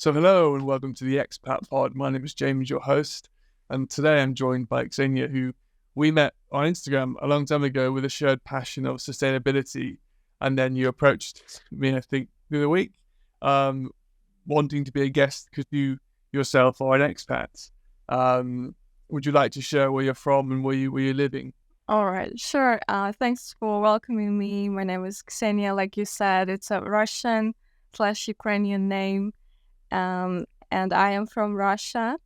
So hello and welcome to the Expat Pod. My name is James, your host, and today I'm joined by Xenia, who we met on Instagram a long time ago with a shared passion of sustainability, and then you approached me, I think, the other week, wanting to be a guest because you yourself are an expat. Would you like to share where you're from and where you're living? All right, sure. Thanks for welcoming me. My name is Xenia. Like you said, it's a Russian/Ukrainian name, and I am from Russia.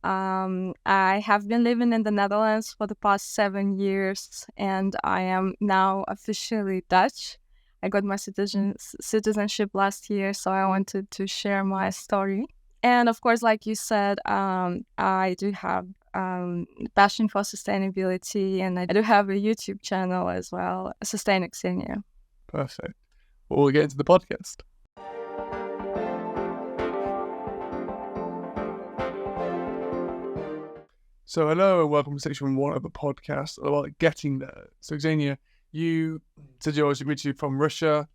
I have been living in the Netherlands for the past 7 years, and I am now officially Dutch. I got my citizenship last year, so I wanted to share my story. And of course, like you said, I do have passion for sustainability, and I do have a YouTube channel as well, Sustain Xenia. Perfect. Well, we'll get into the podcast. So hello and welcome to section 1 of the podcast about getting there. So Xenia, you said you're originally from Russia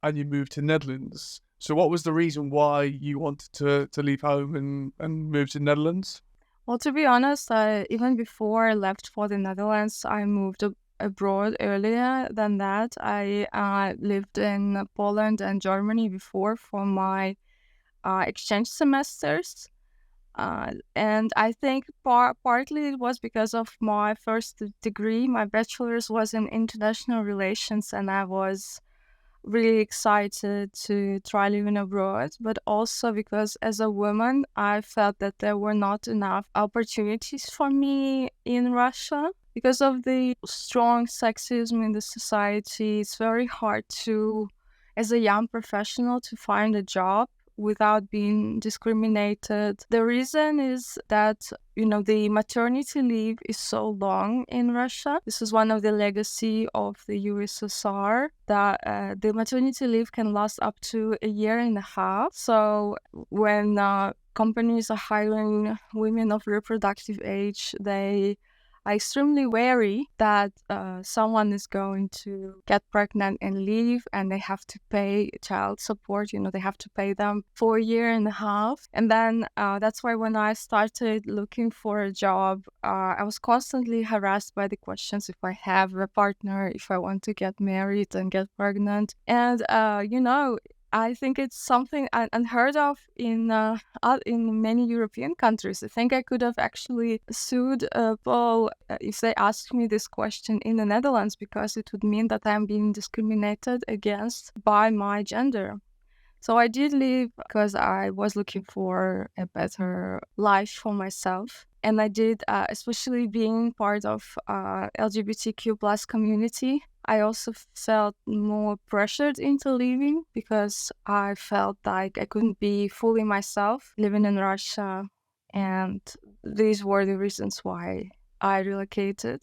and you moved to Netherlands. So what was the reason why you wanted to leave home and move to Netherlands? Well, to be honest, even before I left for the Netherlands, I moved abroad earlier than that. I lived in Poland and Germany before for my exchange semesters. And I think partly it was because of my first degree. My bachelor's was in international relations, and I was really excited to try living abroad, but also because as a woman, I felt that there were not enough opportunities for me in Russia. Because of the strong sexism in the society, it's very hard to, as a young professional, to find a job without being discriminated. The reason is that, the maternity leave is so long in Russia. This is one of the legacy of the USSR, that the maternity leave can last up to a year and a half. So when companies are hiring women of reproductive age, they are extremely wary that someone is going to get pregnant and leave, and they have to pay child support. They have to pay them for a year and a half. And then that's why when I started looking for a job, I was constantly harassed by the questions if I have a partner, if I want to get married and get pregnant. And, I think it's something unheard of in many European countries. I think I could have actually sued Paul if they asked me this question in the Netherlands, because it would mean that I'm being discriminated against by my gender. So I did leave because I was looking for a better life for myself. And I did, especially being part of LGBTQ plus community, I also felt more pressured into leaving because I felt like I couldn't be fully myself living in Russia. And these were the reasons why I relocated.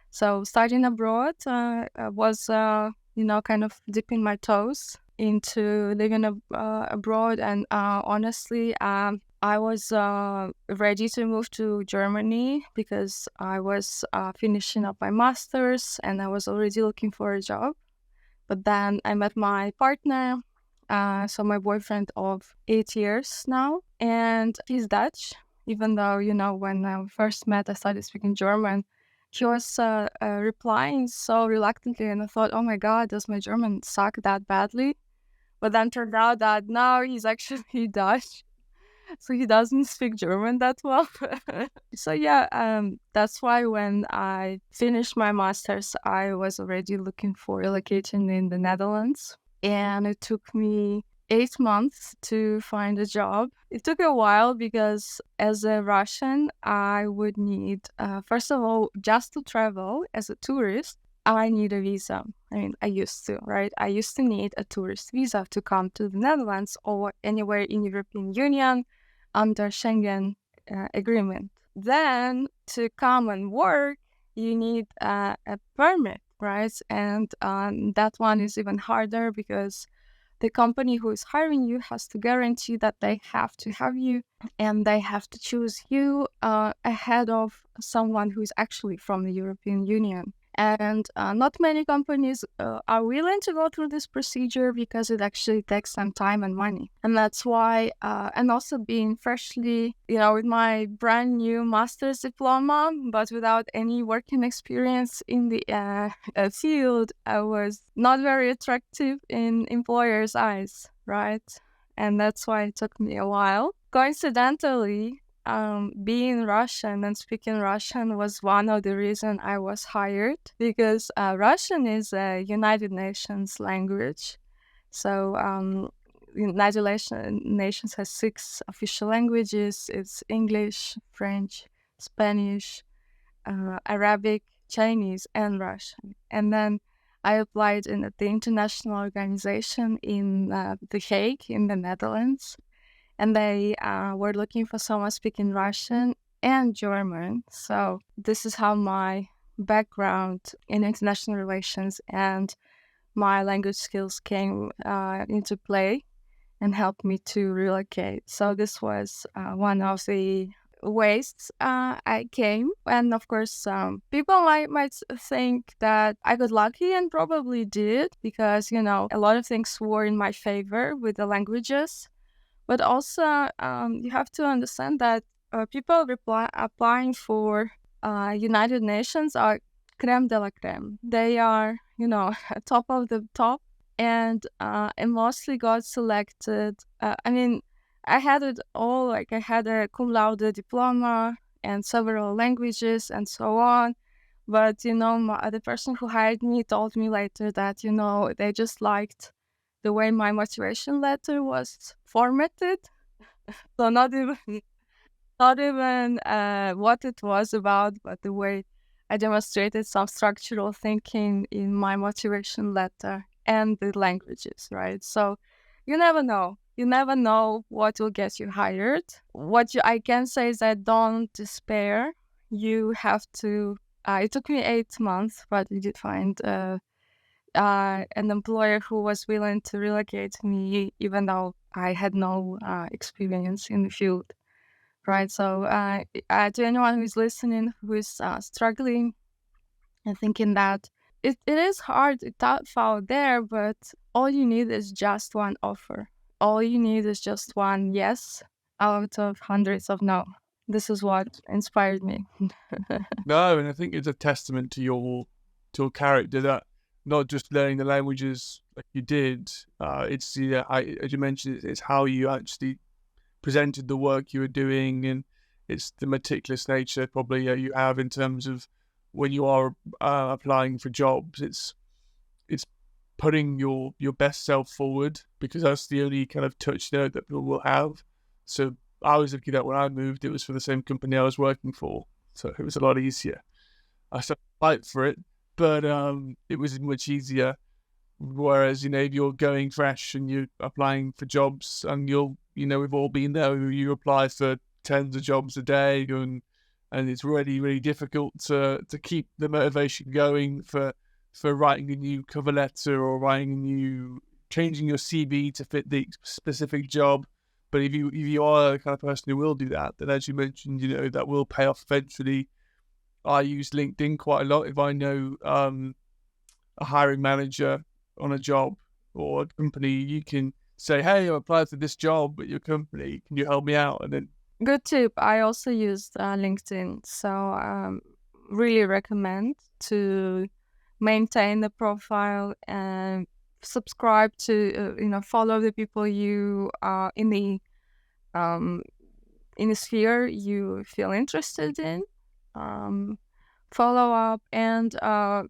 So starting abroad was, kind of dipping my toes into living abroad. And honestly, I was ready to move to Germany because I was finishing up my master's and I was already looking for a job. But then I met my partner, so my boyfriend of 8 years now, and he's Dutch. Even though, when I first met, I started speaking German, he was replying so reluctantly, and I thought, oh my God, does my German suck that badly? But then turned out that no, he's actually Dutch. So he doesn't speak German that well. So yeah, that's why when I finished my master's, I was already looking for relocation in the Netherlands. And it took me 8 months to find a job. It took a while because as a Russian, I would need, first of all, just to travel as a tourist, I need a visa. I mean, I used to, right? I used to need a tourist visa to come to the Netherlands or anywhere in European Union under Schengen agreement. Then to come and work, you need a permit, right? And that one is even harder because the company who is hiring you has to guarantee that they have to have you and they have to choose you ahead of someone who is actually from the European Union. And not many companies are willing to go through this procedure because it actually takes some time and money. And that's why, and also being freshly, with my brand new master's diploma, but without any working experience in the field, I was not very attractive in employers' eyes, right? And that's why it took me a while. Coincidentally, being Russian and speaking Russian was one of the reasons I was hired, because Russian is a United Nations language. So United Nations has 6 official languages. It's English, French, Spanish, Arabic, Chinese, and Russian. And then I applied in the international organization in The Hague in the Netherlands. And they were looking for someone speaking Russian and German. So this is how my background in international relations and my language skills came into play and helped me to relocate. So this was one of the ways I came. And of course, people might think that I got lucky, and probably did, because, a lot of things were in my favor with the languages. But also, you have to understand that people applying for United Nations are creme de la creme. They are, top of the top, and I mostly got selected. I had it all. Like, I had a cum laude diploma and several languages and so on. But, the person who hired me told me later that, they just liked the way my motivation letter was formatted. So not even what it was about, but the way I demonstrated some structural thinking in my motivation letter and the languages, right? So you never know. You never know what will get you hired. I can say is that don't despair. You have to. It took me 8 months, but we did find an employer who was willing to relocate me, even though I had no experience in the field, right? So to anyone who's listening, who is struggling and thinking that it is hard, it's tough out there, but all you need is just one offer. All you need is just one yes out of hundreds of no. This is what inspired me. No, and I think it's a testament to your character that not just learning the languages like you did, it's as you mentioned, it's how you actually presented the work you were doing, and it's the meticulous nature probably you have in terms of when you are applying for jobs. It's putting your best self forward, because that's the only kind of touch note that people will have. So I was looking at when I moved, it was for the same company I was working for, so it was a lot easier. I started to fight for it, but it was much easier. Whereas, if you're going fresh and you're applying for jobs, and we've all been there, you apply for tens of jobs a day, and it's really, really difficult to keep the motivation going for writing a new cover letter or changing your CV to fit the specific job. But if you are the kind of person who will do that, then as you mentioned, that will pay off eventually. I use LinkedIn quite a lot. If I know a hiring manager on a job or a company, you can say, hey, I applied for this job at your company. Can you help me out? And then good tip. I also used LinkedIn, so really recommend to maintain the profile and subscribe to follow the people you in the sphere you feel interested in. Follow up, and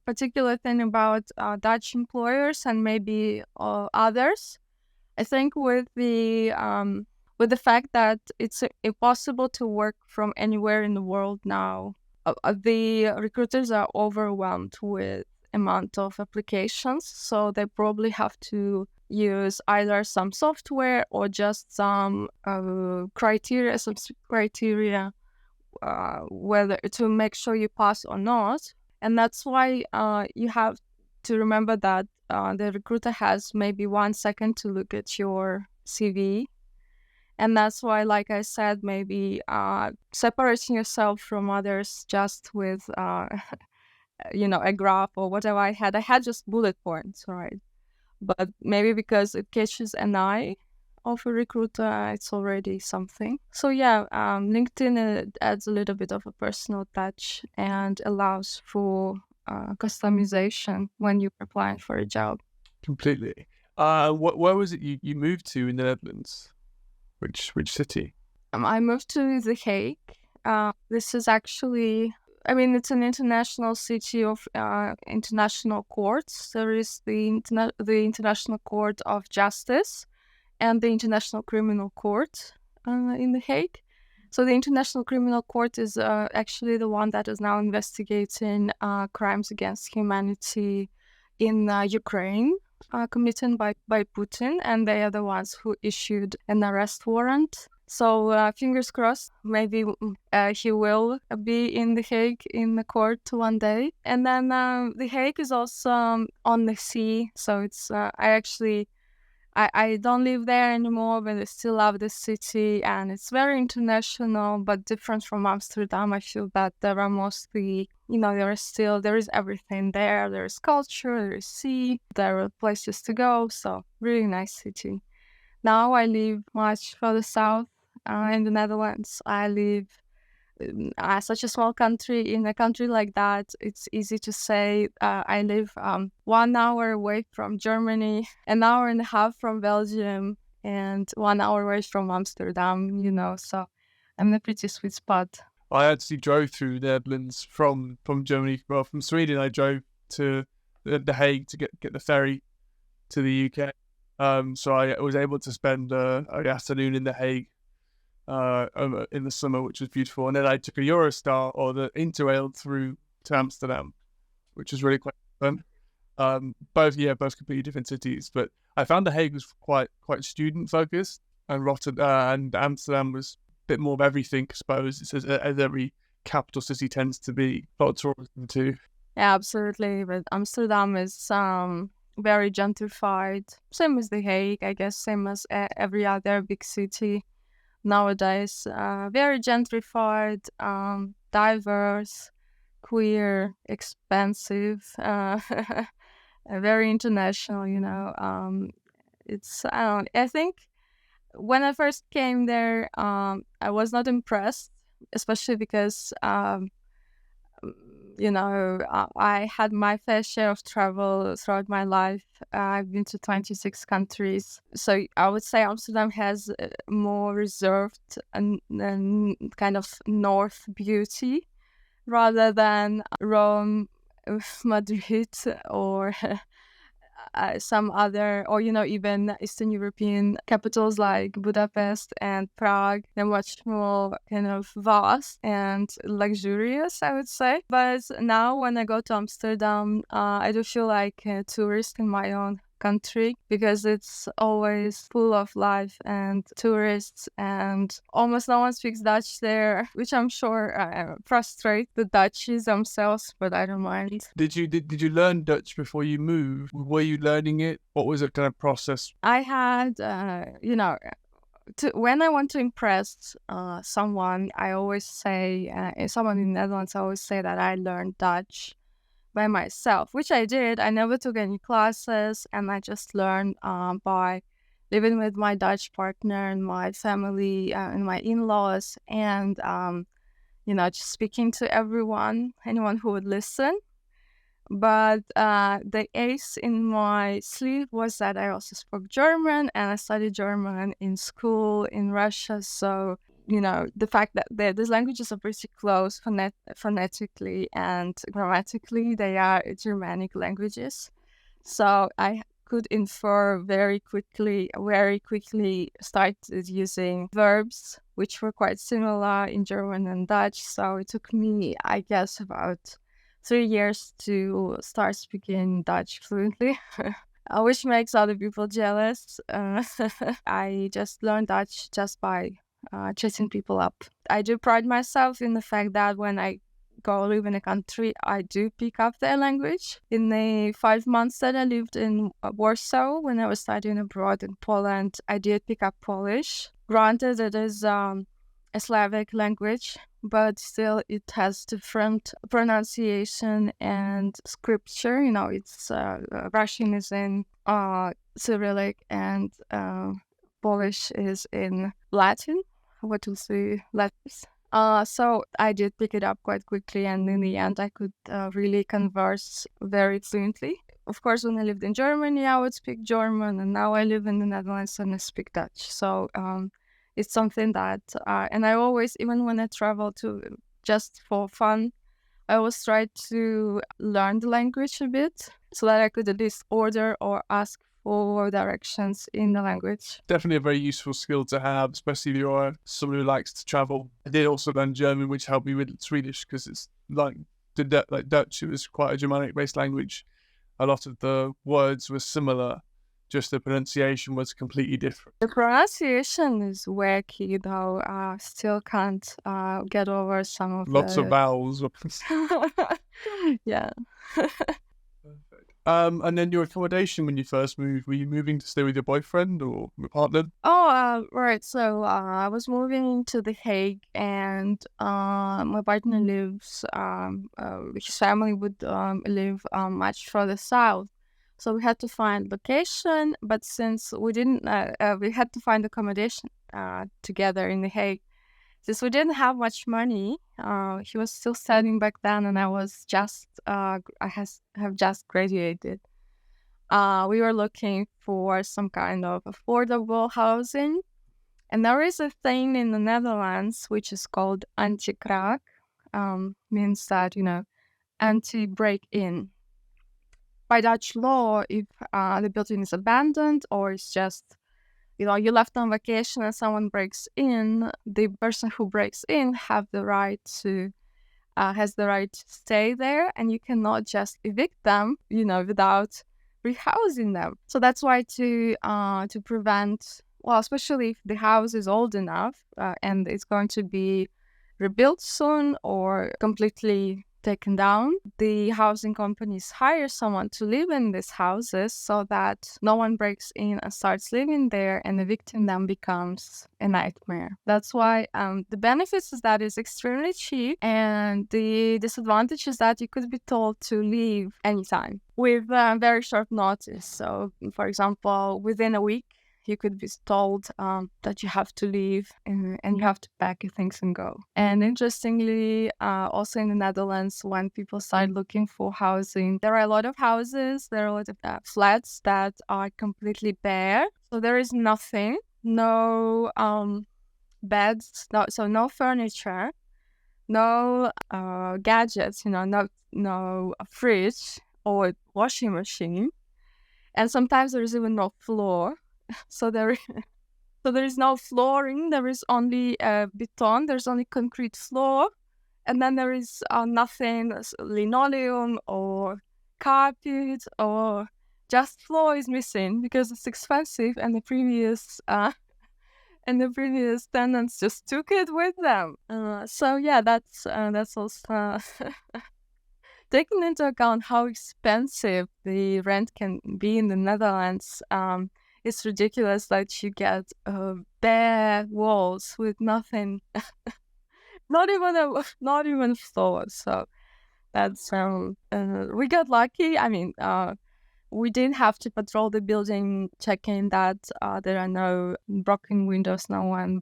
particular thing about Dutch employers and maybe others. I think with the fact that it's impossible to work from anywhere in the world now, the recruiters are overwhelmed with amount of applications, so they probably have to use either some software or just some criteria, whether to make sure you pass or not. And that's why you have to remember that the recruiter has maybe 1 second to look at your CV. And that's why, like I said, maybe separating yourself from others just with a graph or whatever I had. I had just bullet points, right? But maybe because it catches an eye of a recruiter, it's already something. So yeah, LinkedIn adds a little bit of a personal touch and allows for customization when you're applying for a job. Completely. Where was it you moved to in the Netherlands? Which city? I moved to The Hague. This is actually, it's an international city of international courts. There is the International Court of Justice and the International Criminal Court in The Hague. So the International Criminal Court is actually the one that is now investigating crimes against humanity in Ukraine committed by Putin, and they are the ones who issued an arrest warrant. So fingers crossed, maybe he will be in The Hague in the court one day. And then The Hague is also on the sea, so it's I don't live there anymore, but I still love the city, and it's very international, but different from Amsterdam. I feel that there are mostly, there is everything there. There is culture, there is sea, there are places to go. So really nice city. Now I live much further south in the Netherlands. I live such a small country. In a country like that, it's easy to say I live 1 hour away from Germany, an hour and a half from Belgium, and 1 hour away from Amsterdam, so I'm in a pretty sweet spot. I actually drove through the Netherlands from Germany. Well, from Sweden, I drove to The Hague to get the ferry to the UK. So I was able to spend an afternoon in The Hague in the summer, which was beautiful. And then I took a Eurostar or the Interrail through to Amsterdam, which was really quite fun. Both completely different cities, but I found The Hague was quite student focused, and and Amsterdam was a bit more of everything, I suppose. It's as every capital city tends to be. A lot of tourism too. Yeah, absolutely. But Amsterdam is very gentrified, same as The Hague, I guess, same as every other big city nowadays. Very gentrified, diverse, queer, expensive, very international. I think when I first came there, I was not impressed, especially because I had my fair share of travel throughout my life. I've been to 26 countries. So I would say Amsterdam has more reserved and kind of north beauty rather than Rome, Madrid, or some other, or even Eastern European capitals like Budapest and Prague. They're much more kind of vast and luxurious, I would say. But now when I go to Amsterdam, I do feel like a tourist in my own country, because it's always full of life and tourists, and almost no one speaks Dutch there, which I'm sure frustrates the Dutchies themselves, but I don't mind. Did you learn Dutch before you moved? Were you learning it? What was the kind of process? I had, when I want to impress someone, I always say, someone in the Netherlands, I always say that I learned Dutch by myself, which I did. I never took any classes, and I just learned by living with my Dutch partner and my family and my in-laws, and just speaking to anyone who would listen. But the ace in my sleeve was that I also spoke German, and I studied German in school in Russia. So the fact that these languages are pretty close phonetically and grammatically, they are Germanic languages. So I could infer very quickly started using verbs, which were quite similar in German and Dutch. So it took me, I guess, about 3 years to start speaking Dutch fluently. Which makes other people jealous. I just learned Dutch just by chasing people up. I do pride myself in the fact that when I go live in a country, I do pick up their language. In the 5 months that I lived in Warsaw, when I was studying abroad in Poland, I did pick up Polish. Granted, it is a a Slavic language, but still it has different pronunciation and scripture. It's Russian is in Cyrillic and Polish is in Latin. What was the letters? So I did pick it up quite quickly, and in the end, I could really converse very fluently. Of course, when I lived in Germany, I would speak German, and now I live in the Netherlands and I speak Dutch. So it's something that, and I always, even when I travel to just for fun, I always try to learn the language a bit so that I could at least order or ask for directions in the language. Definitely a very useful skill to have, especially if you're someone who likes to travel. I did also learn German, which helped me with Swedish because it's like Dutch. It was quite a Germanic-based language. A lot of the words were similar, just the pronunciation was completely different. The pronunciation is wacky, though. I still can't get over some of Lots of vowels. Yeah. Perfect. And then your accommodation when you first moved, were you moving to stay with your boyfriend or your partner? Right. So I was moving to The Hague, and my partner lives, his family would live much further south. So we had to find location, but since we didn't, we had to find accommodation together in The Hague. Since we didn't have much money, he was still studying back then, and I was just, have just graduated. We were looking for some kind of affordable housing, and there is a thing in the Netherlands which is called anti-kraak, means that anti-break-in. By Dutch law, if the building is abandoned or it's just you left on vacation and someone breaks in, the person who breaks in has the right to stay there, and you cannot just evict them, without rehousing them. So that's why to prevent, well, especially if the house is old enough and it's going to be rebuilt soon or completely taken down, the housing companies hire someone to live in these houses so that no one breaks in and starts living there, and evicting them becomes a nightmare. That's why the benefits is that it's extremely cheap, and the disadvantage is that you could be told to leave anytime with very short notice. So, for example, within a week, you could be told that you have to leave and you have to pack your things and go. And interestingly, also in the Netherlands, when people start looking for housing, there are a lot of houses, there are a lot of flats that are completely bare. So there is nothing, no beds, no furniture, no gadgets, no fridge or washing machine. And sometimes there is even no floor. So there is no flooring. There is only beton. There's only concrete floor, and then there is nothing, linoleum or carpet, or just floor is missing because it's expensive, and the previous tenants just took it with them. So yeah, that's also. Taking into account how expensive the rent can be in the Netherlands, it's ridiculous that you get bare walls with nothing, not even floors. So that's we got lucky. I mean, we didn't have to patrol the building, checking that there are no broken windows, no one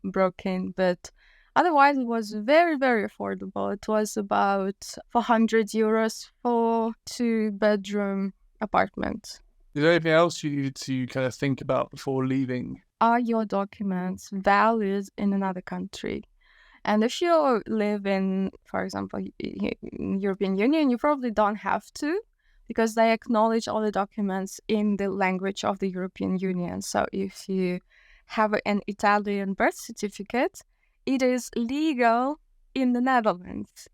broke in, but. Otherwise, it was very, very affordable. It was about 400 euros for 2-bedroom apartment. Is there anything else you needed to kind of think about before leaving? Are your documents valid in another country? And if you live in, for example, European Union, you probably don't have to, because they acknowledge all the documents in the language of the European Union. So if you have an Italian birth certificate, it is legal in the Netherlands.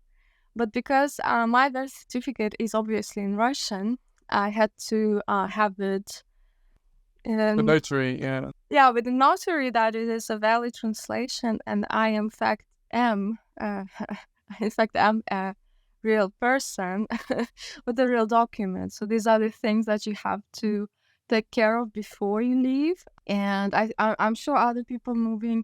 But because my birth certificate is obviously in Russian, I had to have it... the notary, yeah. Yeah, with the notary that it is a valid translation, and I in fact am a real person with a real document. So these are the things that you have to take care of before you leave. And I'm sure other people moving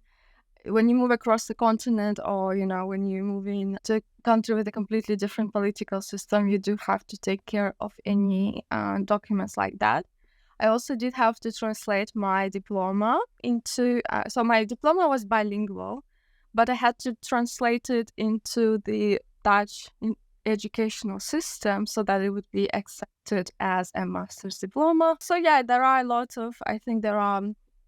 when you move across the continent, or when you move into a country with a completely different political system, you do have to take care of any documents like that. I also did have to translate my diploma into, so my diploma was bilingual, but I had to translate it into the Dutch educational system so that it would be accepted as a master's diploma. So yeah, I think there are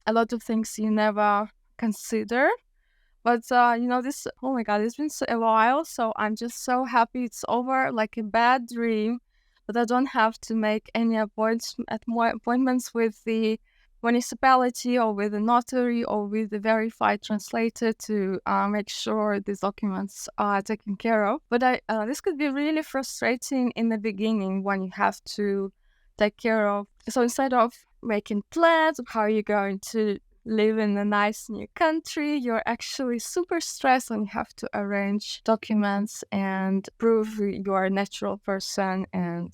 a lot of things you never consider. But this, oh my God, it's been a while, so I'm just so happy it's over, like a bad dream. But I don't have to make any appointments with the municipality or with the notary or with the verified translator to make sure these documents are taken care of. But this could be really frustrating in the beginning when you have to take care of. So instead of making plans of how you're going to live in a nice new country, you're actually super stressed and you have to arrange documents and prove you're a natural person and,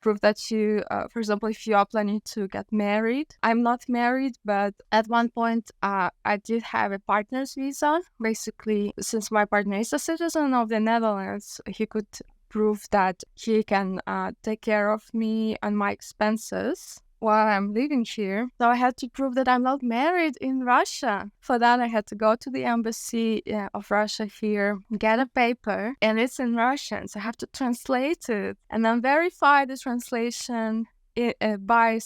prove that you, for example, if you are planning to get married. I'm not married, but at one point I did have a partner's visa. Basically, since my partner is a citizen of the Netherlands, he could prove that he can take care of me and my expenses while I'm living here. So I had to prove that I'm not married in Russia. For that, I had to go to the embassy of Russia here, get a paper, and it's in Russian. So I have to translate it and then verify the translation by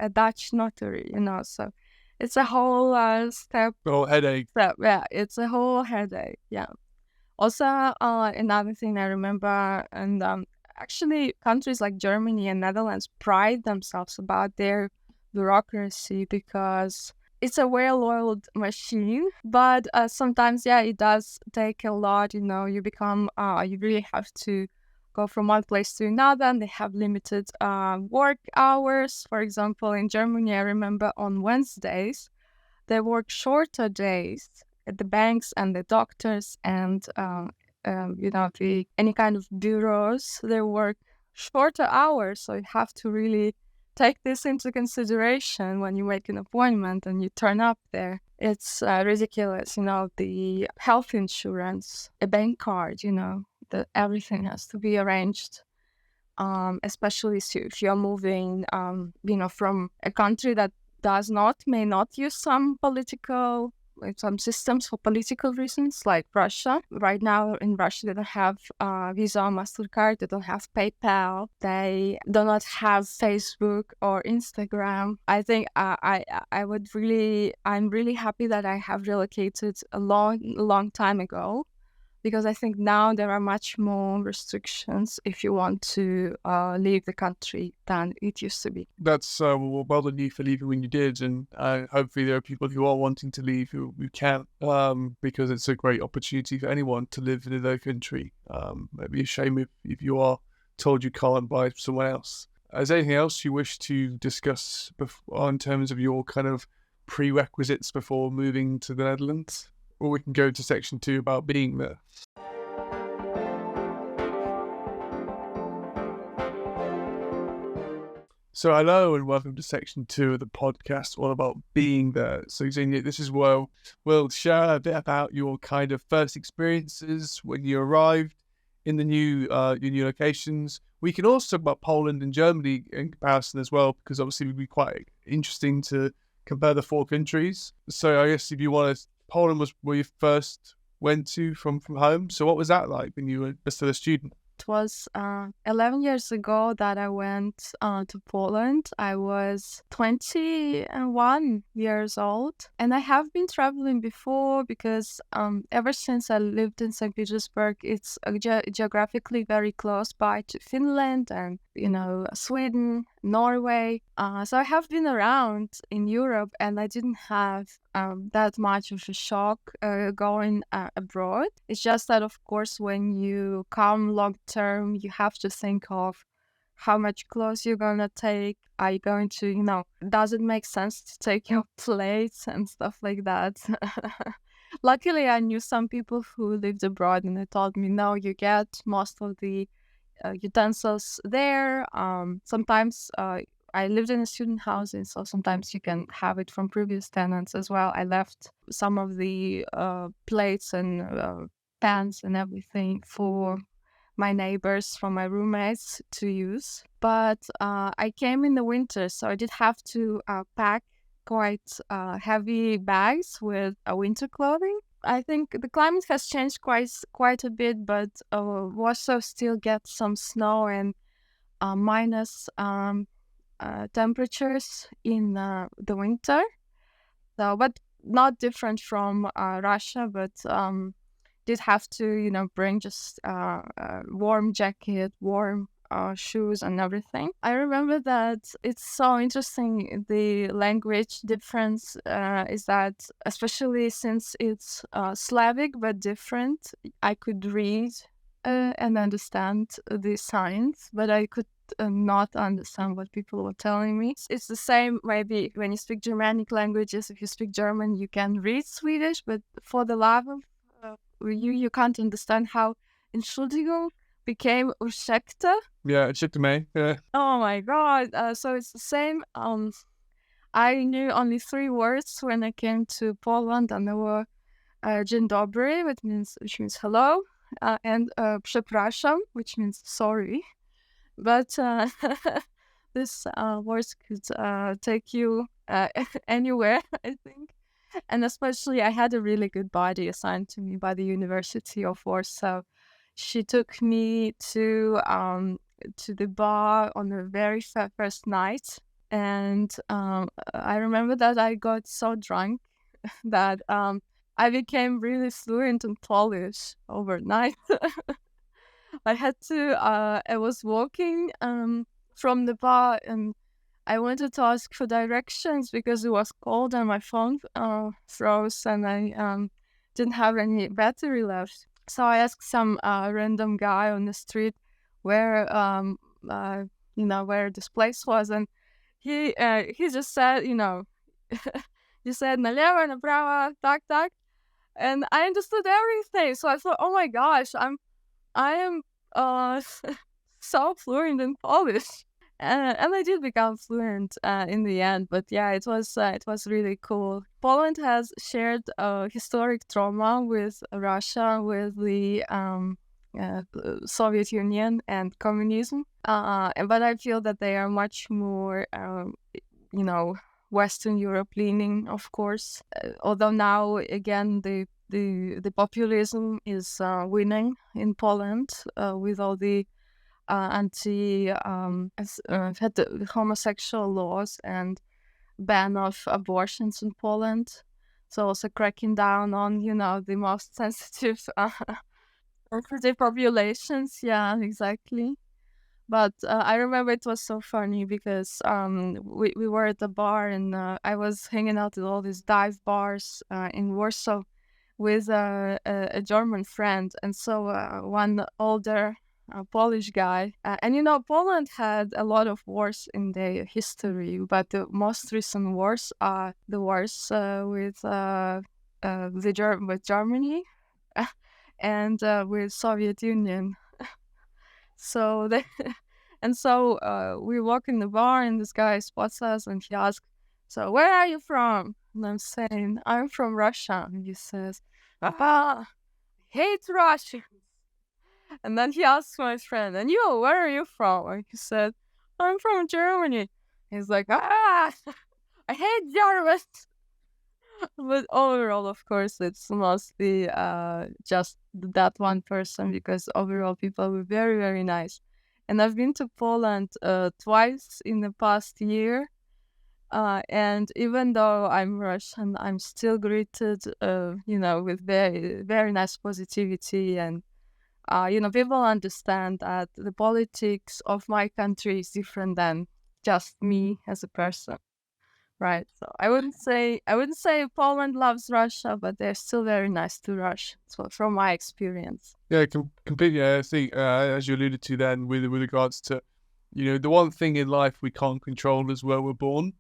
a Dutch notary, So it's a whole step. A whole headache. Yeah, it's a whole headache, yeah. Also, another thing I remember, and actually, countries like Germany and Netherlands pride themselves about their bureaucracy because it's a well-oiled machine. But sometimes, yeah, it does take a lot. You become, you really have to go from one place to another, and they have limited work hours. For example, in Germany, I remember on Wednesdays, they work shorter days at the banks and the doctors and any kind of bureaus. They work shorter hours, so you have to really take this into consideration when you make an appointment and you turn up there. It's ridiculous, the health insurance, a bank card, that everything has to be arranged. Especially if you're moving, from a country that may not use some systems for political reasons, like Russia. Right now in Russia, they don't have Visa or MasterCard, they don't have PayPal, they do not have Facebook or Instagram. I think I'm really happy that I have relocated a long time ago, because I think now there are much more restrictions if you want to leave the country than it used to be. That's well done you for leaving when you did, and hopefully there are people who are wanting to leave who can, because it's a great opportunity for anyone to live in another country. It'd be a shame if you are told you can't by someone else. Is there anything else you wish to discuss in terms of your kind of prerequisites before moving to the Netherlands? Or we can go to section 2 about being there. So hello and welcome to section 2 of the podcast, all about being there. So Xenia, this is where we'll share a bit about your kind of first experiences when you arrived in the new locations. We can also talk about Poland and Germany in comparison as well, because obviously it would be quite interesting to compare the 4 countries. So I guess if you want to, Poland was where you first went to from home. So what was that like when you were still a student? It was 11 years ago that I went to Poland. I was 21 years old, and I have been traveling before because ever since I lived in St. Petersburg, it's geographically very close by to Finland and, Sweden, Norway. So I have been around in Europe, and I didn't have that much of a shock going abroad. It's just that, of course, when you come long term, you have to think of how much clothes you're gonna take. Are you going to, does it make sense to take your plates and stuff like that? Luckily, I knew some people who lived abroad, and they told me, no, you get most of the utensils there. Sometimes I lived in a student housing, so sometimes you can have it from previous tenants as well. I left some of the plates and pans and everything for my neighbors, from my roommates to use. But I came in the winter, so I did have to pack quite heavy bags with winter clothing. I think the climate has changed quite a bit, but Warsaw still gets some snow and minus temperatures in the winter. So, but not different from Russia, but did have to, bring just a warm jacket, warm shoes and everything. I remember that it's so interesting. The language difference is that, especially since it's Slavic but different, I could read and understand the signs, but I could not understand what people were telling me. It's the same maybe when you speak Germanic languages. If you speak German, you can read Swedish, but for the love of you can't understand how Entschuldigung became ursäkta. Yeah, ursäkta mig. Yeah. Oh my god! So it's the same. I knew only 3 words when I came to Poland, and they were dzień dobry, which means hello, and przepraszam, which means sorry. But this words could take you anywhere, I think. And especially, I had a really good buddy assigned to me by the University of Warsaw. She took me to the bar on the very first night, and I remember that I got so drunk that I became really fluent in Polish overnight. I was walking from the bar, and I wanted to ask for directions because it was cold and my phone froze, and I didn't have any battery left. So I asked some random guy on the street where where this place was, and he just said, he said налево, направо, так, and I understood everything. So I thought, oh my gosh, I am so fluent in Polish. And I did become fluent in the end, but yeah, it was really cool. Poland has shared historic trauma with Russia, with the Soviet Union and communism, but I feel that they are much more, Western Europe leaning, of course. Although now again the populism is winning in Poland with all the homosexual laws and ban of abortions in Poland. So also cracking down on, the most sensitive populations. Yeah, exactly. But I remember it was so funny because we were at the bar, and I was hanging out at all these dive bars in Warsaw with a German friend. And so one older Polish guy. And Poland had a lot of wars in their history, but the most recent wars are the wars with Germany and with Soviet Union. So we walk in the bar, and this guy spots us, and he asks, "So where are you from?" And I'm saying, "I'm from Russia." And he says, "Ah, hate Russia." And then he asks my friend, "And you, where are you from?" And he said, "I'm from Germany." He's like, "Ah, I hate Germans." But overall, of course, it's mostly just that one person, because overall people were very, very nice. And I've been to Poland twice in the past year. And even though I'm Russian, I'm still greeted, with very, very nice positivity. And people understand that the politics of my country is different than just me as a person, right? So I wouldn't say Poland loves Russia, but they're still very nice to Russia. So from my experience, Yeah, completely. I think as you alluded to then, with regards to, the one thing in life we can't control is where we're born.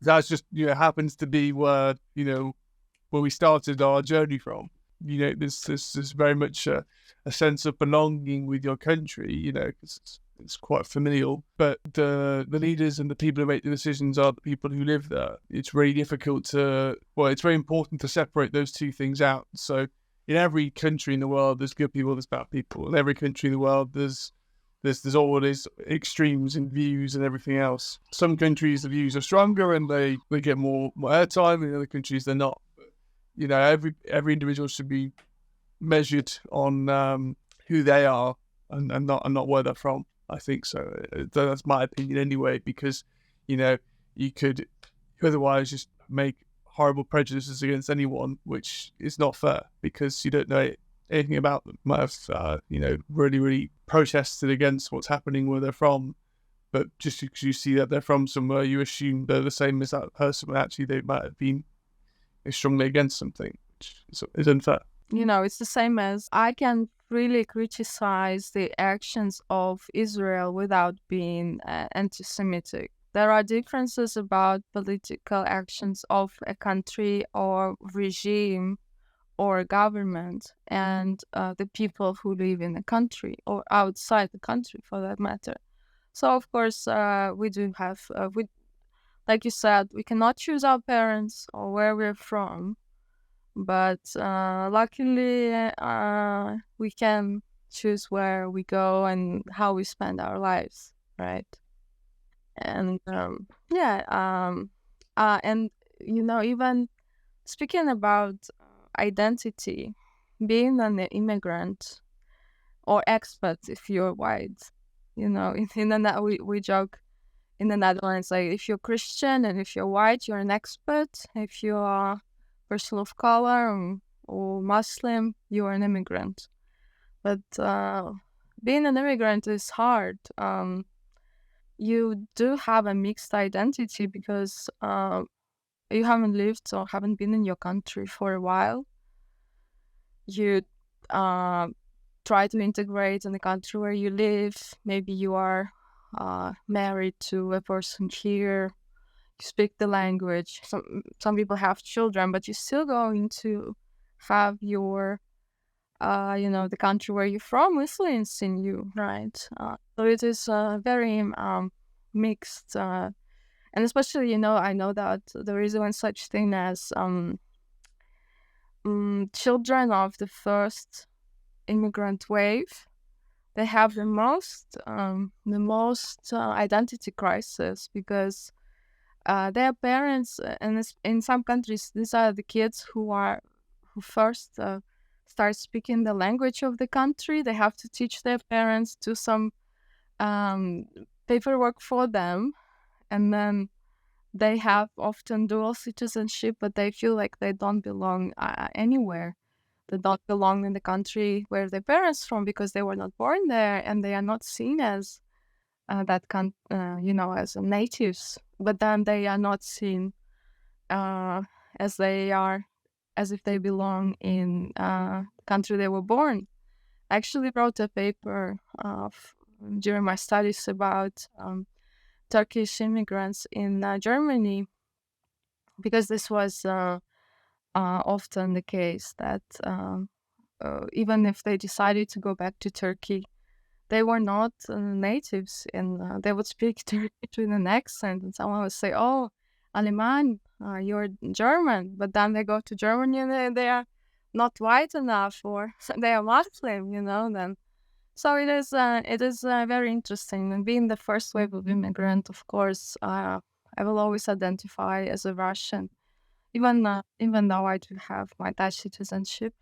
That's just happens to be where where we started our journey from. There's very much a sense of belonging with your country, because it's quite familial. But the leaders and the people who make the decisions are the people who live there. It's really difficult it's very important to separate those two things out. So in every country in the world, there's good people, there's bad people. In every country in the world, there's always extremes in views and everything else. Some countries, the views are stronger and they get more airtime. In other countries, they're not. But, every individual should be measured on who they are and not where they're from. I think so. That's my opinion anyway, because you could otherwise just make horrible prejudices against anyone, which is not fair because you don't know anything about them. Might have really, really protested against what's happening where they're from, but just because you see that they're from somewhere, you assume they're the same as that person, when actually they might have been strongly against something, which is unfair. It's the same as I can really criticize the actions of Israel without being anti-Semitic. There are differences about political actions of a country or regime or government and the people who live in the country or outside the country, for that matter. So, of course, we do have, like you said, we cannot choose our parents or where we're from. But luckily, we can choose where we go and how we spend our lives, right? And and even speaking about identity, being an immigrant or expat, if you're white, we joke in the Netherlands, like if you're Christian and if you're white, you're an expat. If you are person of color or Muslim, you're an immigrant. But being an immigrant is hard. You do have a mixed identity because you haven't lived or haven't been in your country for a while. You try to integrate in the country where you live. Maybe you are married to a person here. You speak the language. Some people have children, but you're still going to have your, the country where you're from influence in you, right? So it is very mixed, and especially, I know that there is one such thing as children of the first immigrant wave. They have the most identity crisis because their parents, and in some countries, these are the kids who first start speaking the language of the country. They have to teach their parents, do some paperwork for them, and then they have often dual citizenship, but they feel like they don't belong anywhere. They don't belong in the country where their parents from because they were not born there, and they are not seen as as natives. But then they are not seen as if they belong in the country they were born. I actually wrote a paper during my studies about Turkish immigrants in Germany, because this was often the case that even if they decided to go back to Turkey, they were not natives, and they would speak Turkish with an accent, and someone would say, "Oh, Aleman, you're German," but then they go to Germany and they are not white enough, or they are Muslim, then. So it is very interesting. And being the first wave of immigrant, of course, I will always identify as a Russian, even though I do have my Dutch citizenship.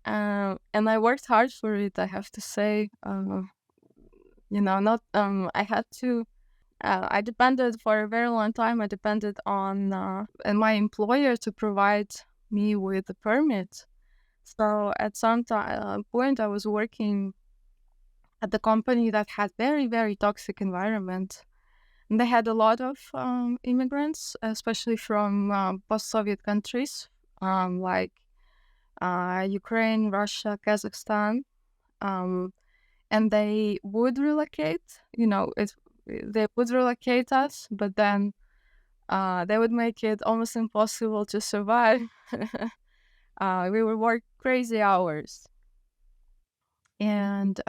And I worked hard for it, I have to say. Not I had to. I depended for a very long time. I depended on my employer to provide me with a permit. So at some point, I was working at the company that had very, very toxic environment. And they had a lot of immigrants, especially from post-Soviet countries, like Ukraine, Russia, Kazakhstan, and they would relocate. They would relocate us, but then they would make it almost impossible to survive. We would work crazy hours, and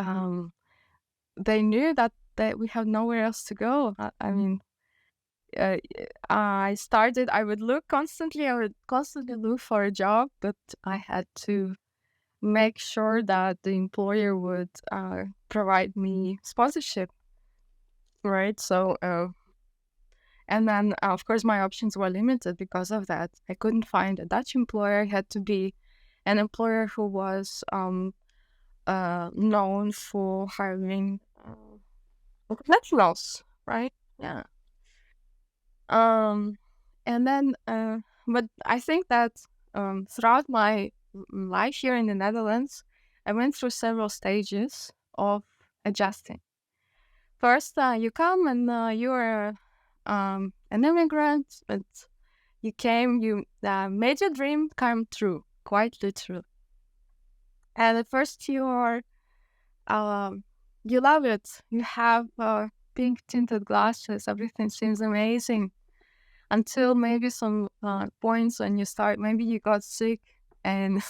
they knew that we had nowhere else to go. I mean, I would look constantly. I would constantly look for a job, but I had to make sure that the employer would provide me sponsorship, right? So, and then of course my options were limited because of that. I couldn't find a Dutch employer. It had to be an employer who was known for hiring nationals, right? Yeah. And then, but I think that throughout my life here in the Netherlands, I went through several stages of adjusting. First, you come and you're an immigrant, but you made your dream come true, quite literally. And at first, you love it. You have pink tinted glasses. Everything seems amazing until maybe some points when maybe you got sick and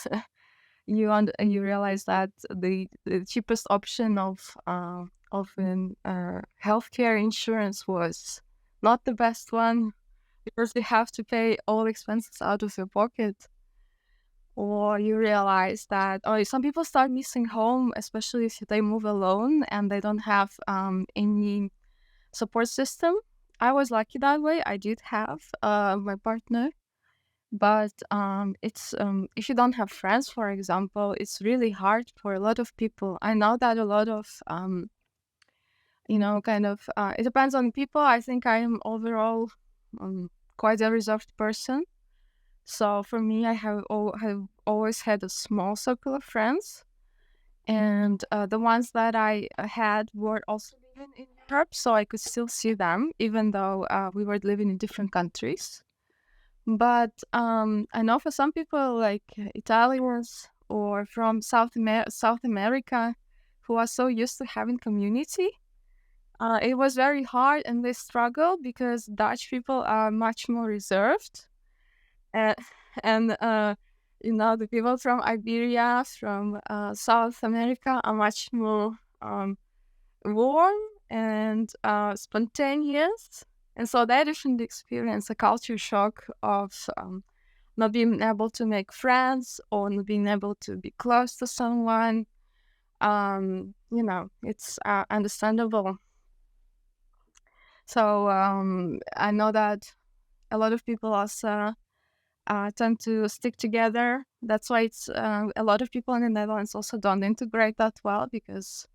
you realize that the cheapest option of an healthcare insurance was not the best one, because you have to pay all expenses out of your pocket. Or you realize that some people start missing home, especially if they move alone and they don't have any support system. I was lucky that way. I did have my partner, but it's if you don't have friends, for example, it's really hard for a lot of people. I know that a lot of it depends on people. I think I am overall quite a reserved person. So for me, I have always had a small circle of friends, and the ones that I had were also living in Europe, so I could still see them, even though we were living in different countries. But I know for some people, like Italians or from South America, who are so used to having community, it was very hard, and they struggle because Dutch people are much more reserved. Uh, and the people from Iberia, from South America, are much more warm and spontaneous. And so they definitely experience a culture shock of not being able to make friends or not being able to be close to someone. It's understandable. So I know that a lot of people also tend to stick together. That's why it's a lot of people in the Netherlands also don't integrate that well, because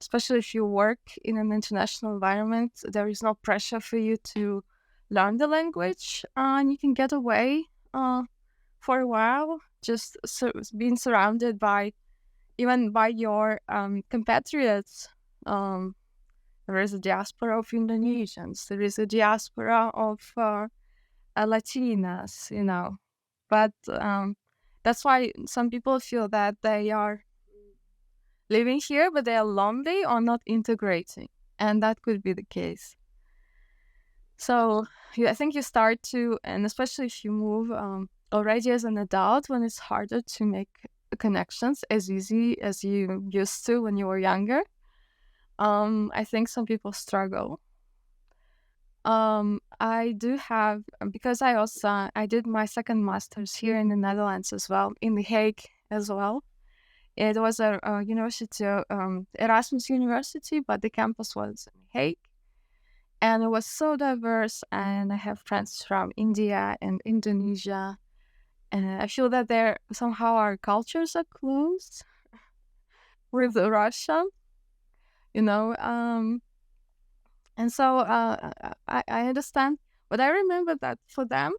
especially if you work in an international environment, there is no pressure for you to learn the language, and you can get away for a while just being surrounded by your compatriots. There is a diaspora of Indonesians. There is a diaspora of Latinas, but that's why some people feel that they are living here, but they are lonely or not integrating, and that could be the case. So I think you start to, and especially if you move already as an adult, when it's harder to make connections as easy as you used to when you were younger. I think some people struggle. I do have, because I did my second master's here in the Netherlands as well, in The Hague as well. It was a university, Erasmus University, but the campus was in The Hague. And it was so diverse, and I have friends from India and Indonesia. And I feel that somehow our cultures are close with Russia, and so I understand. But I remember that for them,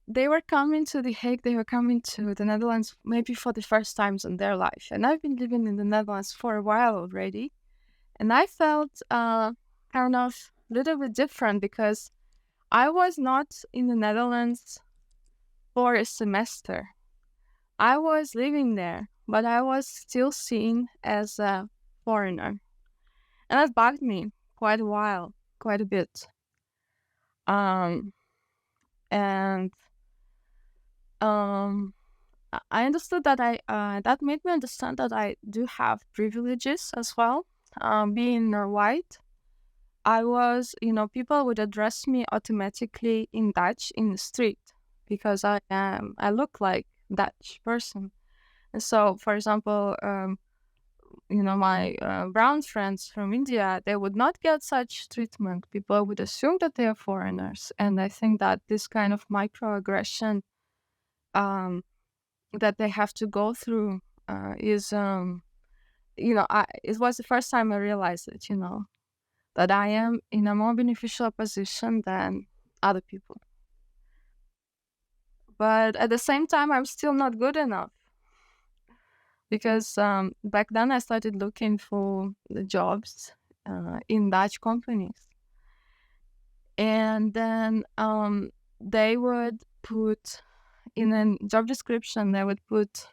they were coming to The Hague, they were coming to the Netherlands maybe for the first times in their life. And I've been living in the Netherlands for a while already. And I felt kind of a little bit different, because I was not in the Netherlands for a semester. I was living there, but I was still seen as a foreigner. And that bugged me quite a bit. And I understood that that made me understand that I do have privileges as well. being white, I was, people would address me automatically in Dutch in the street because I look like Dutch person. And so, for example, my brown friends from India, they would not get such treatment. People would assume that they are foreigners. And I think that this kind of microaggression um, that they have to go through is, it was the first time I realized it, that I am in a more beneficial position than other people. But at the same time, I'm still not good enough because back then I started looking for the jobs in Dutch companies. And then they would put in a job description, they would put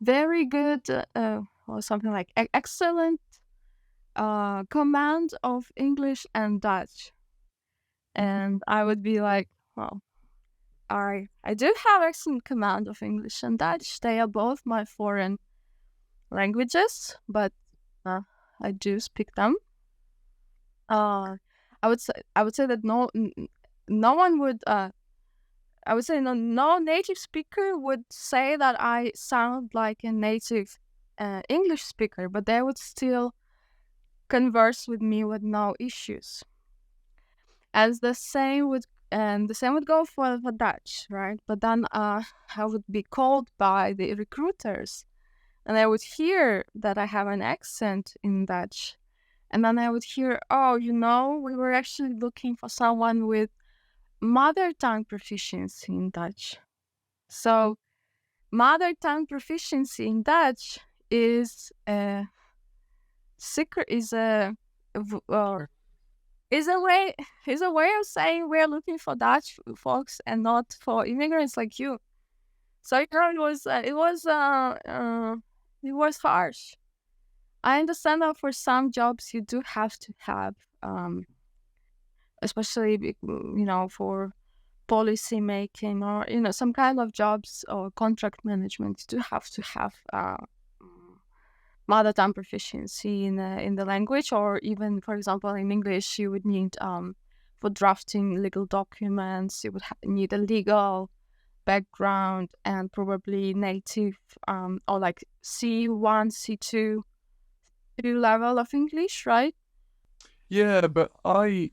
very good or something like excellent command of English and Dutch. And I would be like, well, I do have excellent command of English and Dutch. They are both my foreign languages, but I do speak them. I would say that no one would. I would say no native speaker would say that I sound like a native English speaker, but they would still converse with me with no issues. As the same would go for Dutch, right? But then I would be called by the recruiters, and I would hear that I have an accent in Dutch, and then I would hear, oh, we were actually looking for someone with mother tongue proficiency in Dutch. So mother tongue proficiency in Dutch is a secret, is a way of saying we're looking for Dutch folks and not for immigrants like you. So it was harsh. I understand that for some jobs you do have to have, especially for policy making or some kind of jobs or contract management, you do have to have mother tongue proficiency in the language, or even, for example, in English, you would need for drafting legal documents, you would need a legal background and probably native or like C1, C2 level of English, right? Yeah, but I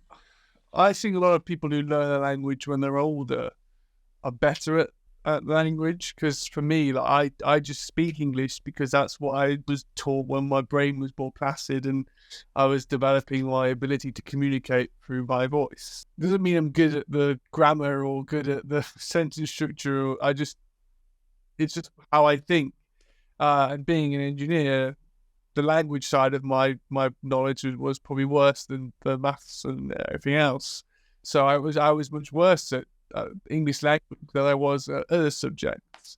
think a lot of people who learn a language when they're older are better at language, because for me, like I just speak English because that's what I was taught when my brain was more placid and I was developing my ability to communicate through my voice. Doesn't mean I'm good at the grammar or good at the sentence structure. It's just how I think. And being an engineer, the language side of my knowledge was probably worse than the maths and everything else. So I was much worse at English language than I was at other subjects.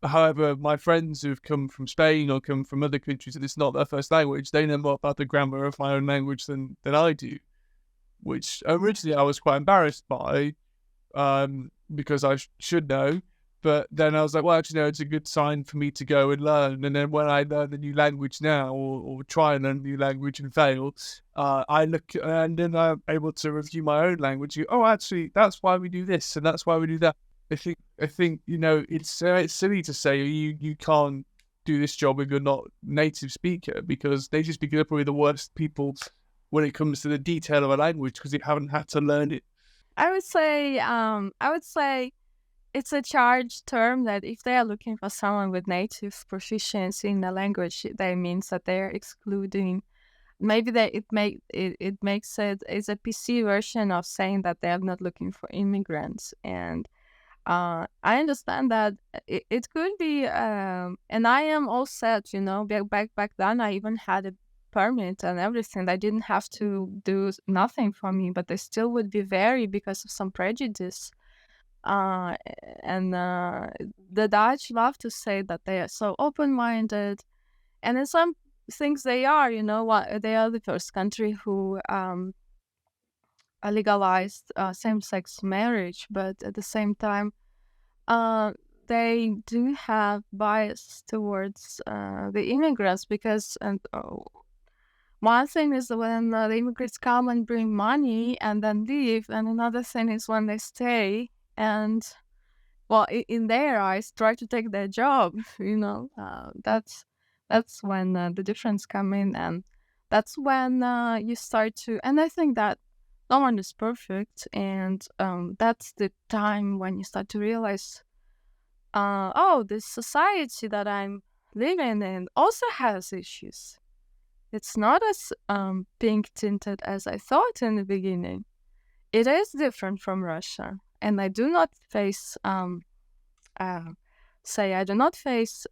However, my friends who've come from Spain or come from other countries and it's not their first language, they know more about the grammar of my own language than I do, which originally I was quite embarrassed by, because I should know. But then I was like, well, actually, no, it's a good sign for me to go and learn. And then when I learn a new language now, or try and learn a new language and fail, I look and then I'm able to review my own language. Oh, actually, that's why we do this and that's why we do that. I think it's silly to say you can't do this job if you're not native speaker, because native speakers are probably the worst people when it comes to the detail of a language because you haven't had to learn it. I would say it's a charged term that if they are looking for someone with native proficiency in the language, that means that they're excluding. Maybe it makes it is a PC version of saying that they are not looking for immigrants. And I understand that it could be, and I am all set. Back then I even had a permit and everything. They didn't have to do nothing for me, but they still would be wary because of some prejudice. And the Dutch love to say that they are so open-minded, and in some things they are. What they are the first country who legalized same-sex marriage, but at the same time, they do have bias towards the immigrants because one thing is when the immigrants come and bring money and then leave, and another thing is when they stay and, well, in their eyes, try to take their job. That's when the difference come in, and that's when you start to. And I think that no one is perfect, and that's the time when you start to realize, oh, this society that I'm living in also has issues. It's not as pink tinted as I thought in the beginning. It is different from Russia, and I do not face I do not face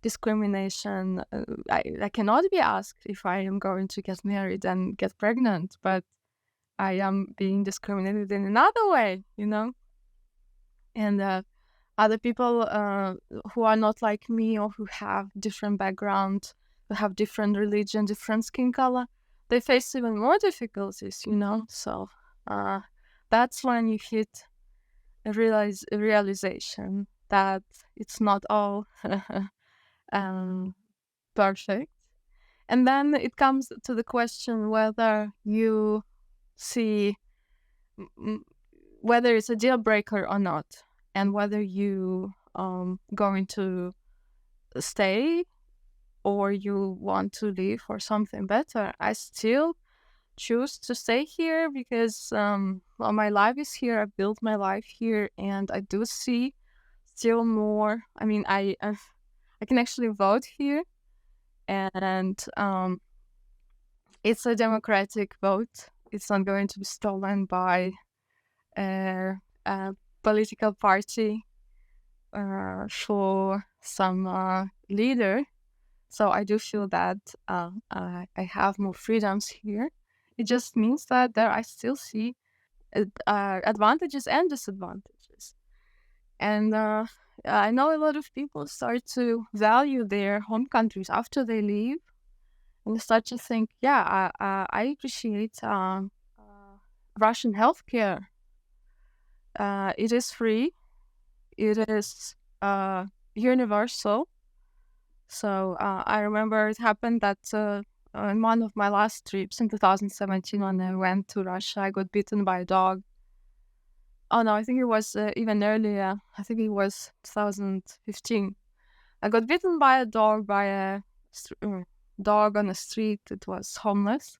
discrimination. I cannot be asked if I am going to get married and get pregnant, but I am being discriminated in another way, and other people who are not like me or who have different background, who have different religion, different skin color, they face even more difficulties, So that's when you hit a realization that it's not all perfect. And then it comes to the question whether you see whether it's a deal breaker or not, and whether you going to stay or you want to leave for something better. I still choose to stay here because my life is here. I built my life here, and I do see still more. I mean, I can actually vote here, and it's a democratic vote. It's not going to be stolen by a political party for some leader. So I do feel that I have more freedoms here. It just means that I still see advantages and disadvantages. And I know a lot of people start to value their home countries after they leave, and start to think, yeah, I appreciate Russian healthcare. It is free. It is universal. So I remember it happened that on one of my last trips in 2017, when I went to Russia, I got bitten by a dog. Oh no, I think it was even earlier. I think it was 2015. I got bitten by a dog, by a dog on the street. It was homeless.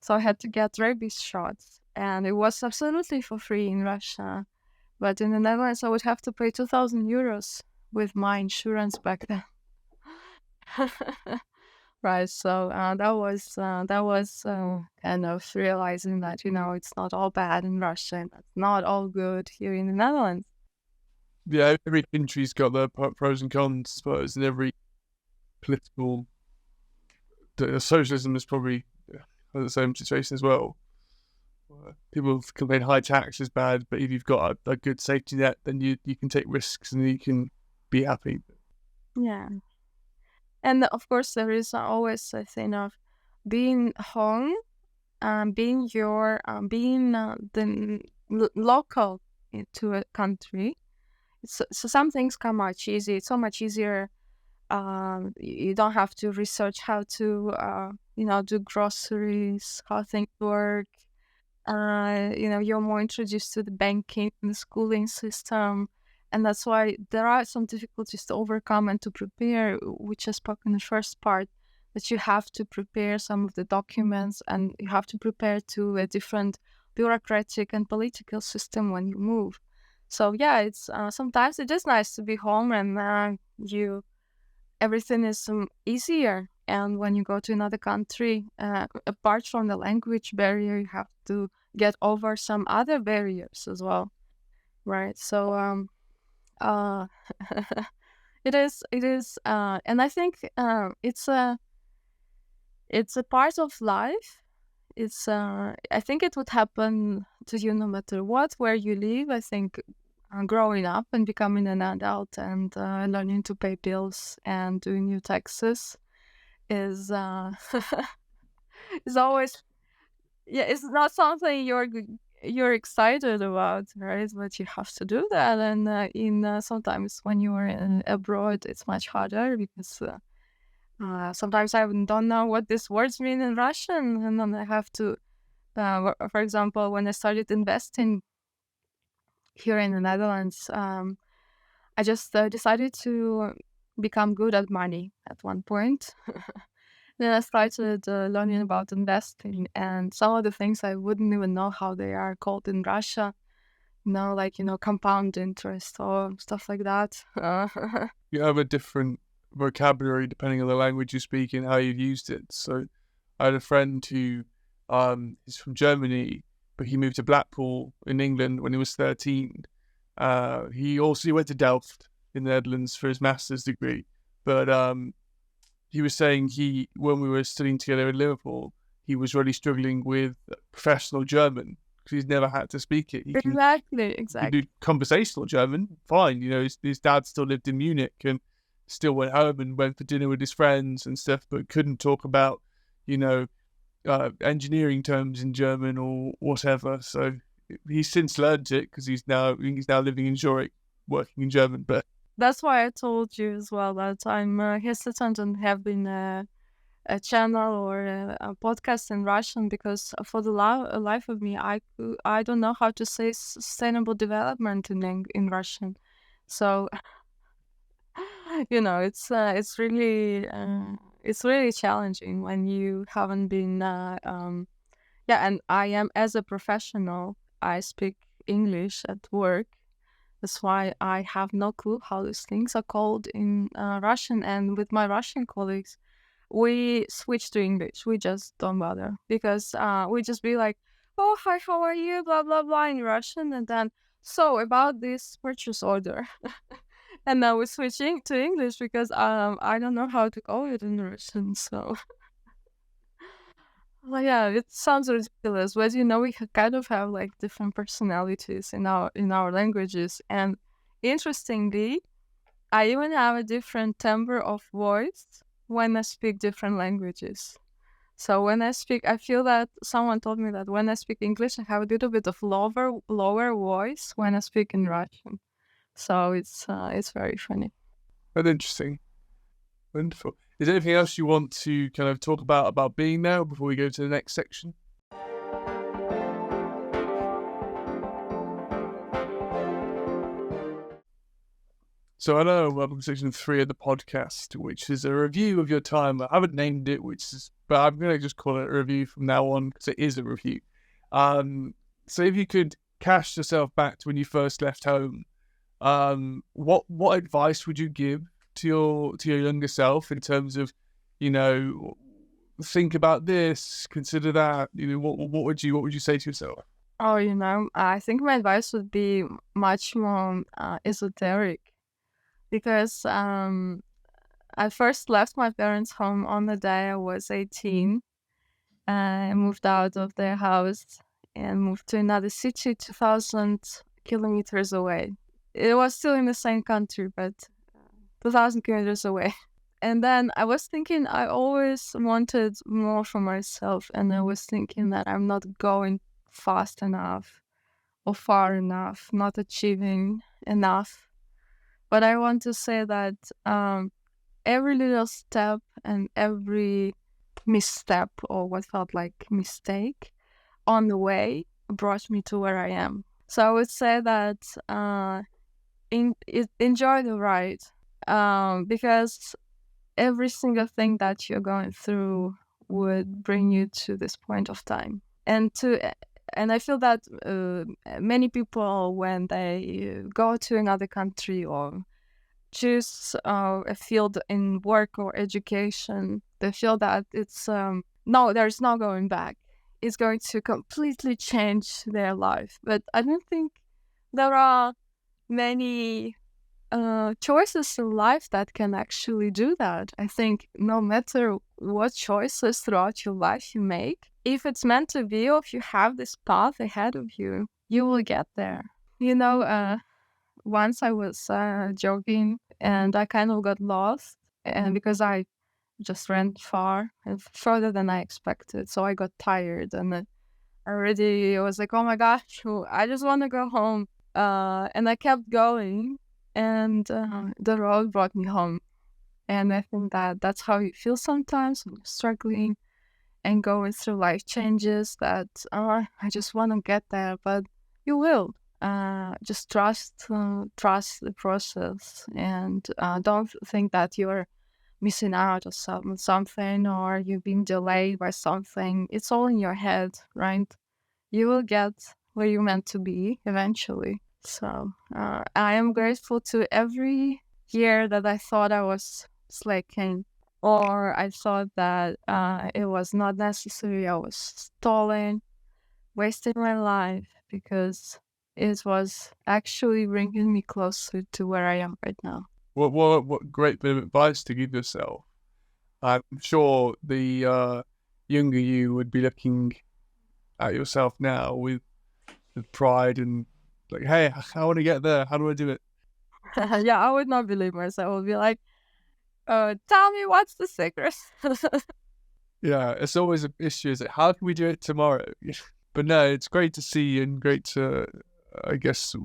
So I had to get rabies shots. And it was absolutely for free in Russia. But in the Netherlands, I would have to pay 2,000 euros with my insurance back then. Right, so that was kind of realizing that it's not all bad in Russia, and it's not all good here in the Netherlands. Yeah, every country's got their pros and cons, I suppose, and every political socialism is probably the same situation as well. People complain high tax is bad, but if you've got a good safety net, then you can take risks and you can be happy. Yeah. And of course, there is always a thing of being home, being the local to a country. So some things come much easier. It's so much easier. You don't have to research how to, do groceries, how things work. You're more introduced to the banking and the schooling system. And that's why there are some difficulties to overcome and to prepare, which I spoke in the first part, that you have to prepare some of the documents and you have to prepare to a different bureaucratic and political system when you move. So yeah, it's sometimes it is nice to be home and everything is easier. And when you go to another country, apart from the language barrier, you have to get over some other barriers as well, right? So it is, and I think it's a part of life. I think it would happen to you no matter what, where you live. I think growing up and becoming an adult and learning to pay bills and doing your taxes is is always, yeah, it's not something you're you're excited about, right? But you have to do that, and sometimes when you are abroad, it's much harder because sometimes I don't know what these words mean in Russian, and then I have to. For example, when I started investing here in the Netherlands, I just decided to become good at money at one point. Then I started learning about investing, and some of the things I wouldn't even know how they are called in Russia. Like compound interest or stuff like that. You have a different vocabulary depending on the language you speak and how you've used it. So I had a friend who is from Germany, but he moved to Blackpool in England when he was 13. He went to Delft in the Netherlands for his master's degree, but he was saying when we were studying together in Liverpool, he was really struggling with professional German because he's never had to speak it. He can Exactly. do conversational German, fine. His dad still lived in Munich and still went home and went for dinner with his friends and stuff, but couldn't talk about, engineering terms in German or whatever. So he's since learned it because he's now living in Zurich, working in German. But that's why I told you as well that I'm hesitant and have been a channel or a podcast in Russian because for the life of me, I don't know how to say sustainable development in Russian. So it's really challenging when you haven't been. And I am as a professional. I speak English at work. That's why I have no clue how these things are called in Russian. And with my Russian colleagues, we switch to English. We just don't bother because we just be like, "Oh, hi, how are you?" Blah blah blah in Russian, and then so about this purchase order, and now we're switching to English because I don't know how to call it in Russian. So, well, yeah, it sounds ridiculous, but we kind of have like different personalities in our languages, and interestingly, I even have a different timbre of voice when I speak different languages. So when I speak, I feel that someone told me that when I speak English, I have a little bit of lower voice when I speak in Russian. So it's very funny. that's interesting. Wonderful. Is there anything else you want to kind of talk about being there before we go to the next section? So I know welcome to section 3 of the podcast, which is a review of your time. I haven't named it, but I'm going to just call it a review from now on because it is a review. So if you could cast yourself back to when you first left home, what advice would you give to your younger self in terms of, think about this, consider that? What would you say to yourself? Oh, I think my advice would be much more esoteric because I first left my parents' home on the day I was 18. I moved out of their house and moved to another city 2,000 kilometers away. It was still in the same country, but 2,000 kilometers away. And then I was thinking I always wanted more for myself, and I was thinking that I'm not going fast enough or far enough, not achieving enough. But I want to say that every little step and every misstep or what felt like mistake on the way brought me to where I am. So I would say that enjoy the ride because every single thing that you're going through would bring you to this point of time. And I feel that many people, when they go to another country or choose a field in work or education, they feel that it's there's no going back. It's going to completely change their life. But I don't think there are many choices in life that can actually do that. I think no matter what choices throughout your life you make, if it's meant to be or if you have this path ahead of you, you will get there. Once I was jogging and I kind of got lost and because I just ran far and further than I expected. So I got tired and already was like, oh my gosh, I just want to go home. And I kept going, and the road brought me home. And I think that that's how you feel sometimes when you're struggling and going through life changes, that I just want to get there, but you will. Just trust the process, and don't think that you're missing out on something, or you've been delayed by something. It's all in your head, right? You will get where you're meant to be eventually. So I am grateful to every year that I thought I was slacking, or I thought that it was not necessary, I was stalling, wasting my life, because it was actually bringing me closer to where I am right now. What great bit of advice to give yourself. I'm sure the younger you would be looking at yourself now with pride and like, hey, I want to get there. How do I do it? Yeah, I would not believe myself. I would be like, tell me what's the secret. Yeah, it's always an issue. Is it how can we do it tomorrow? But no, it's great to see and great to, I guess,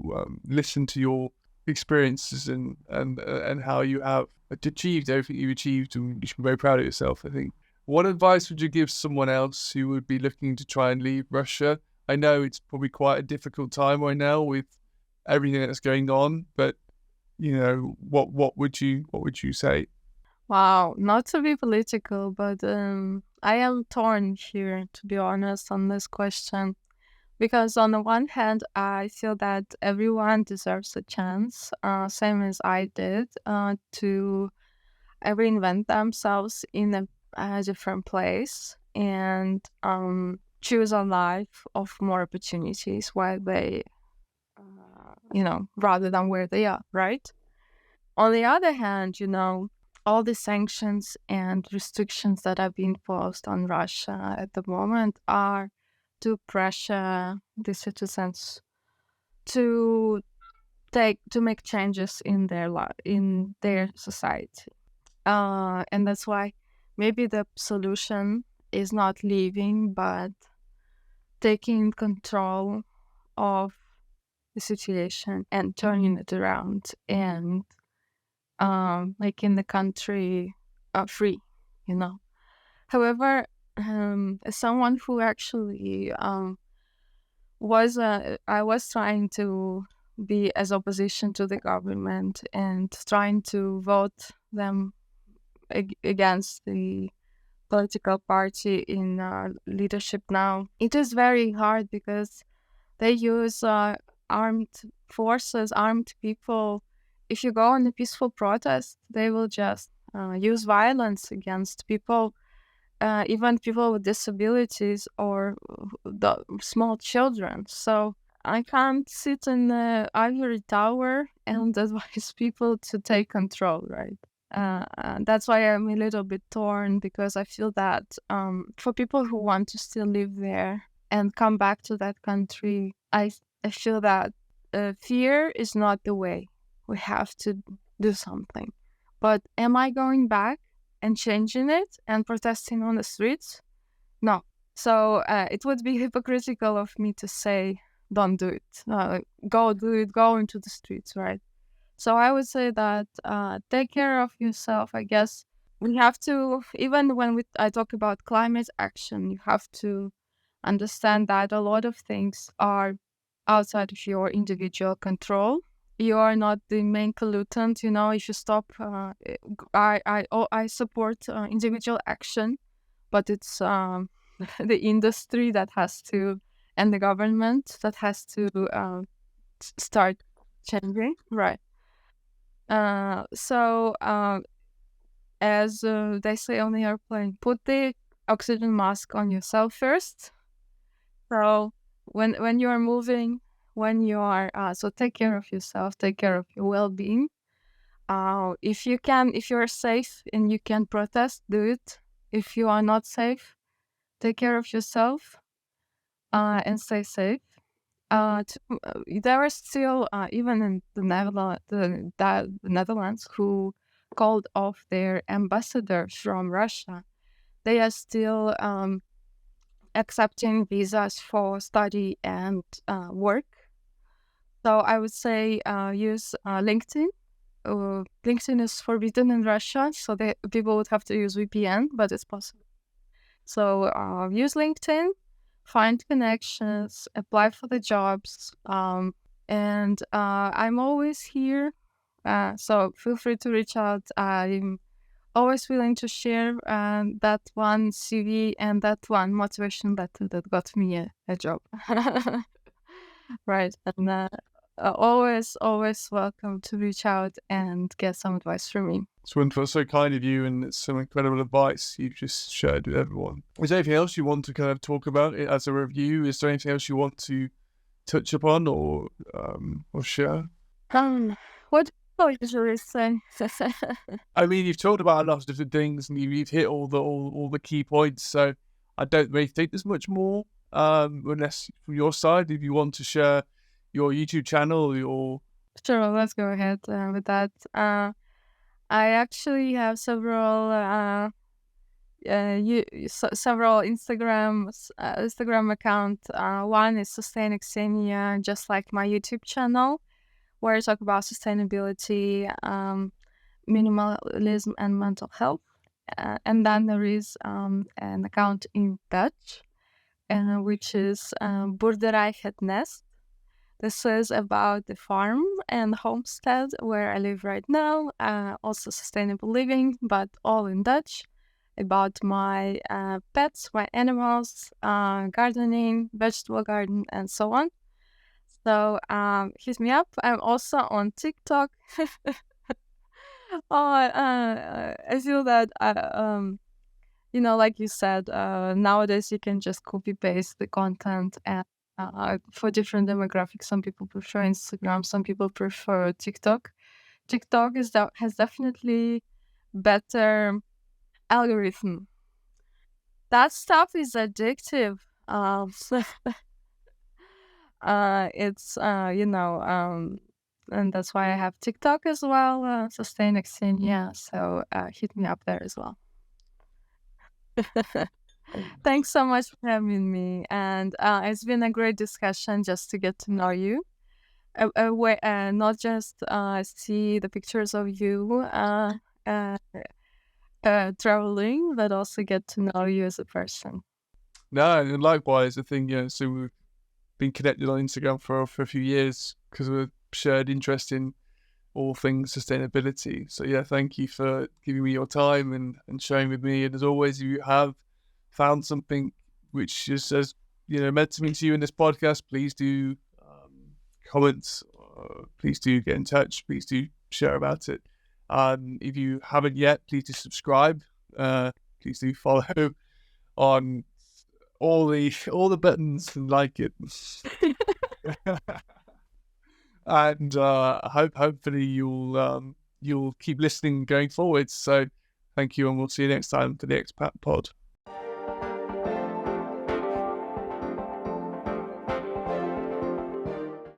listen to your experiences and how you have achieved everything you've achieved, and you should be very proud of yourself, I think. What advice would you give someone else who would be looking to try and leave Russia? I know it's probably quite a difficult time right now with everything that's going on, but what would you say? Wow, not to be political, but I am torn here, to be honest, on this question. Because on the one hand, I feel that everyone deserves a chance, same as I did, to reinvent themselves in a different place, and choose a life of more opportunities while they, rather than where they are, right? On the other hand, all the sanctions and restrictions that have been imposed on Russia at the moment are to pressure the citizens to make changes in their in their society, and that's why maybe the solution is not leaving, but taking control of the situation and turning it around, and making the country free, you know. However, as someone who actually I was trying to be as opposition to the government and trying to vote them against the political party in leadership now. It is very hard because they use armed forces, armed people. If you go on a peaceful protest, they will just use violence against people, even people with disabilities or the small children. So I can't sit in the ivory tower and advise people to take control, right? That's why I'm a little bit torn, because I feel that for people who want to still live there and come back to that country, I feel that fear is not the way. We have to do something. But am I going back and changing it and protesting on the streets? No. So it would be hypocritical of me to say, don't do it. Go do it, go into the streets, right? So I would say that take care of yourself. I guess we have to, even when I talk about climate action, you have to understand that a lot of things are outside of your individual control. You are not the main pollutant. If you stop, I support individual action, but it's the industry that has to, and the government that has to start changing, right? So as they say on the airplane, put the oxygen mask on yourself first. So when you are moving, when you are so take care of yourself, take care of your well-being. If you're safe and you can protest, do it. If you are not safe, take care of yourself and stay safe. There are still, even in the Netherlands, who called off their ambassador from Russia. They are still accepting visas for study and work. So I would say use LinkedIn. LinkedIn is forbidden in Russia, so people would have to use VPN, but it's possible. So use LinkedIn, find connections, apply for the jobs, and I'm always here. So feel free to reach out. I'm always willing to share that one CV and that one motivation letter that got me a job. Right. And always welcome to reach out and get some advice from me. It's wonderful. So kind of you, and it's some incredible advice you've just shared with everyone. Is there anything else you want to kind of talk about it as a review? Is there anything else you want to touch upon or share? What do you usually say? I mean, you've talked about a lot of different things, and you've hit all the key points. So I don't really think there's much more, unless from your side, if you want to share your YouTube channel, your... Sure, let's go ahead with that. I actually have several Instagram accounts. One is Sustain Xenia, just like my YouTube channel, where I talk about sustainability, minimalism, and mental health. And then there is an account in Dutch, which is Boerderij Het Nest. This is about the farm and homestead where I live right now, also sustainable living, but all in Dutch, about my pets, my animals, gardening, vegetable garden, and so on. So hit me up. I'm also on TikTok. I feel that, like you said, nowadays you can just copy paste the content and for different demographics. Some people prefer Instagram, some people prefer TikTok. TikTok has definitely better algorithm. That stuff is addictive. It's and that's why I have TikTok as well. Sustain Xenia. So hit me up there as well. Thanks so much for having me, and it's been a great discussion just to get to know you. Not just see the pictures of you traveling, but also get to know you as a person. No, and likewise, I think, so we've been connected on Instagram for a few years because we've shared interest in all things sustainability. So yeah, thank you for giving me your time and sharing with me. And as always, if you have found something which just says, meant something to you in this podcast, please do comment. Please do get in touch. Please do share about it. If you haven't yet, please do subscribe. Please do follow on all the buttons and like it. And hopefully you'll keep listening going forward. So thank you, and we'll see you next time for the Expat Pod.